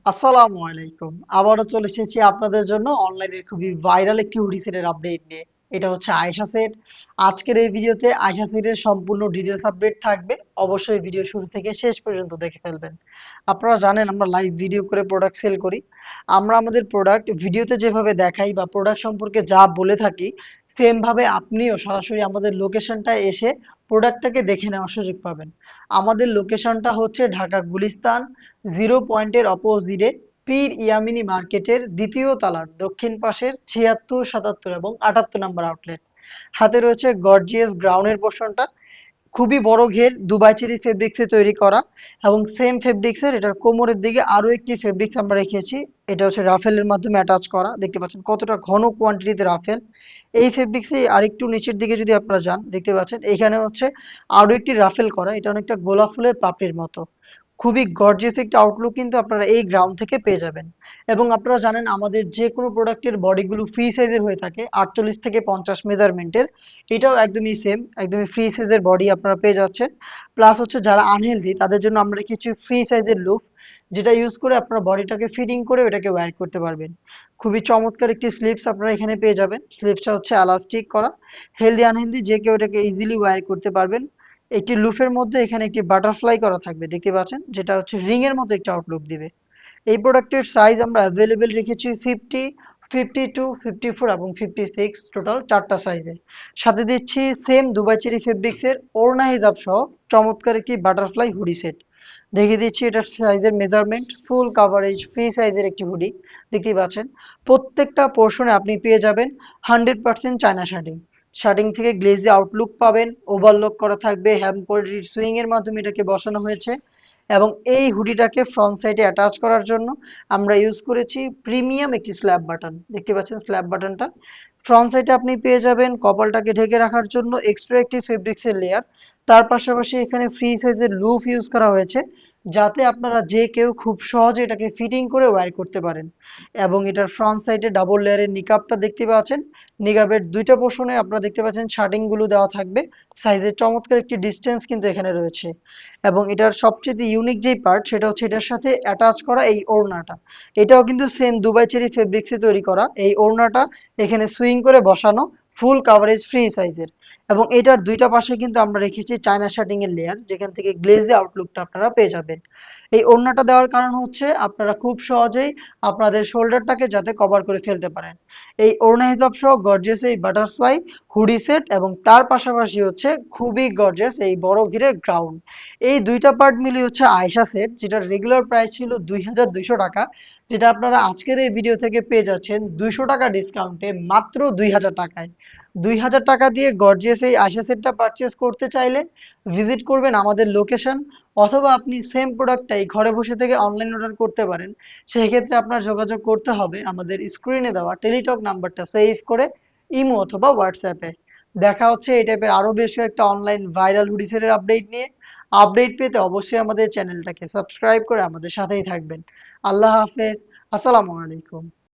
আসসালামু আলাইকুম। আবারও চলে এসেছি আপনাদের জন্য অনলাইনের খুবই ভাইরাল একটি হুডি সেটের আপডেট নিয়ে। এটা হচ্ছে আয়েশা সেট। আজকের এই ভিডিওতে আয়েশা সেটের সম্পূর্ণ ডিটেলস আপডেট থাকবে। অবশ্যই ভিডিও শুরু থেকে শেষ পর্যন্ত দেখে ফেলবেন। আপনারা জানেন আমরা লাইভ ভিডিও করে প্রোডাক্ট সেল করি। আমরা আমাদের প্রোডাক্ট ভিডিওতে যেভাবে দেখাই বা প্রোডাক্ট সম্পর্কে যা বলে থাকি, সেম ভাবে আপনিও সরাসরি আমাদের লোকেশনটায় এসে প্রোডাক্টটাকে দেখে নেওয়ার সুযোগ পাবেন। আমাদের লোকেশনটা হচ্ছে ঢাকা গুলিস্তান জিরো পয়েন্টের অপোজিটে পীর ইয়ামিনী মার্কেটের দ্বিতীয় তলার দক্ষিণ পাশের ৭৬, ৭৭ এবং ৭৮ নম্বর আউটলেট। হাতে রয়েছে গর্জিয়াস গ্রাউন্ডের পোর্শনটা, খুবই বড় ঘের দুবাই চেরি ফেব্রিক্সে তৈরি করা এবং সেম ফেব্রিক্সের এটার কোমরের দিকে আরো একটি ফেব্রিক্স আমরা রেখেছি। এটা হচ্ছে রাফেলের মাধ্যমে অ্যাটাচ করা, দেখতে পাচ্ছেন কতটা ঘন কোয়ান্টিটিতে রাফেল। এই ফেব্রিক্সে আরেকটু নিচের দিকে যদি আপনারা যান দেখতে পাচ্ছেন এখানে হচ্ছে আরো একটি রাফেল করা, এটা অনেকটা গোলাপ ফুলের পাপড়ির মতো। খুবই গর্জিয়াস একটা আউটলুক কিন্তু আপনারা এই গ্রাউন্ড থেকে পেয়ে যাবেন। এবং আপনারা জানেন আমাদের যে কোনো প্রোডাক্টের বডিগুলো ফ্রি সাইজের হয়ে থাকে ৪৮ থেকে ৫০ মেজারমেন্টের। এটাও একদমই সেম, একদমই ফ্রি সাইজের বডি আপনারা পেয়ে যাচ্ছেন। প্লাস হচ্ছে যারা আনহেলদি তাদের জন্য আমরা কিছু ফ্রি সাইজের লুপ, যেটা ইউজ করে আপনারা বডিটাকে ফিটিং করে ওটাকে ওয়্যার করতে পারবেন। খুবই চমৎকার একটি স্লিপস আপনারা এখানে পেয়ে যাবেন। স্লিপসটা হচ্ছে এলাস্টিক করা, হেলদি আনহেলদি যে কেউ এটাকে ইজিলি ওয়্যার করতে পারবেন। একটি লুফের মধ্যে এখানে একটি বাটারফ্লাই করা থাকবে, দেখতে পাচ্ছেন, যেটা হচ্ছে রিং এর মতো একটা আউটলুক দিবে। এই প্রোডাক্টের সাইজ আমরা অ্যাভেলেবেল রেখেছি 50, 52, 54 এবং 56, টোটাল 4টা সাইজে। সাথে দিচ্ছি সেম দুবাই চেরি ফেব্রিক্সের ওড়না হিজাব সহ চমৎকার একটি বাটারফ্লাই হুডি সেট। দেখিয়ে দিচ্ছি এটার সাইজের মেজারমেন্ট, ফুল কাভারেজ ফ্রি সাইজের একটি হুডি, দেখতেই পাচ্ছেন। প্রত্যেকটা পোর্শনে আপনি পেয়ে যাবেন 100% চায়না শার্টিং। শার্টিং থেকে গ্লেজি আউটলুক পাবেন, ওভারলক করা থাকবে, হ্যাম কোয়ালিটির সুইং এর মাধ্যমে এটাকে বসানো হয়েছে। এবং এই হুডিটাকে ফ্রন্ট সাইডে অ্যাটাচ করার জন্য আমরা ইউজ করেছি প্রিমিয়াম একটি স্ল্যাব বাটন, দেখতে পাচ্ছেন স্ল্যাব বাটনটা। ফ্রন্ট সাইডে আপনি পেয়ে যাবেন কপালটাকে ঢেকে রাখার জন্য এক্সট্রা একটি ফেব্রিক্সের লেয়ার। তার পাশাপাশি এখানে ফ্রি সাইজের লুপ ইউজ করা হয়েছে, যাতে আপনারা যে কেউ খুব সহজে এটাকে ফিটিং করে ওয়্যার করতে পারেন। এবং এটার ফ্রন্ট সাইডে ডাবল লেয়ারের নিকাবটা দেখতে পাচ্ছেন। নিকাবের দুইটা পোর্শনে আপনারা দেখতে পাচ্ছেন শার্টিং গুলো দেওয়া থাকবে। সাইজের চমৎকার একটি ডিসটেন্স কিন্তু এখানে রয়েছে। এবং এটার সবচেয়ে ইউনিক যেই পার্ট সেটা হচ্ছে এটার সাথে অ্যাটাচ করা এই ওড়নাটা। এটাও কিন্তু সেম দুবাই চেরি ফেব্রিক্সে তৈরি করা। এই ওড়নাটা এখানে সুইং করে বসানো, ফুল কাভারেজ ফ্রি সাইজের। এবং এটার দুইটা পাশে কিন্তু আমরা রেখেছি চায়না শার্টিং এর লেয়ার, যেখান থেকে গ্লেজি আউটলুকটা আপনারা পেয়ে যাবেন। এই ওড়নাটা দেওয়ার কারণ হচ্ছে আপনারা খুব সহজেই আপনাদের শোল্ডারটাকে যাতে কভার করে ফেলতে পারেন। এই ওড়না হিজাব সহ গর্জিয়াস এই বাটারফ্লাই হুডি সেট এবং তার পাশাপাশি হচ্ছে খুবই গর্জিয়াস এই বড় ঘিরের গ্রাউন্ড। এই দুইটা পার্ট মিলিয়ে হচ্ছে আয়েশা সেট, যেটার রেগুলার প্রাইস ছিল ২,২০০ টাকা, যেটা আপনারা আজকের এই ভিডিও থেকে পেয়ে যাচ্ছেন ২০০ টাকা ডিসকাউন্টে মাত্র ২,০০০ টাকায়। ২,০০০ টাকা দিয়ে গর্জিয়াস এই আয়েশা সেটটা পারচেস করতে চাইলে ভিজিট করবেন আমাদের লোকেশন, অথবা আপনি সেম প্রোডাক্টটাই ঘরে বসে থেকে অনলাইন অর্ডার করতে পারেন। সেই ক্ষেত্রে আপনার যোগাযোগ করতে হবে আমাদের স্ক্রিনে দেওয়া টেলিটক নাম্বারটা সেভ করে ইমো অথবা হোয়াটসঅ্যাপে। দেখা হচ্ছে এই টাইপের আরো বেশ একটা অনলাইন ভাইরাল হুডি সেটের আপডেট নিয়ে। আপডেট পেতে অবশ্যই আমাদের চ্যানেলটাকে সাবস্ক্রাইব করে আমাদের সাথেই থাকবেন। আল্লাহ হাফেজ। আসসালামু আলাইকুম।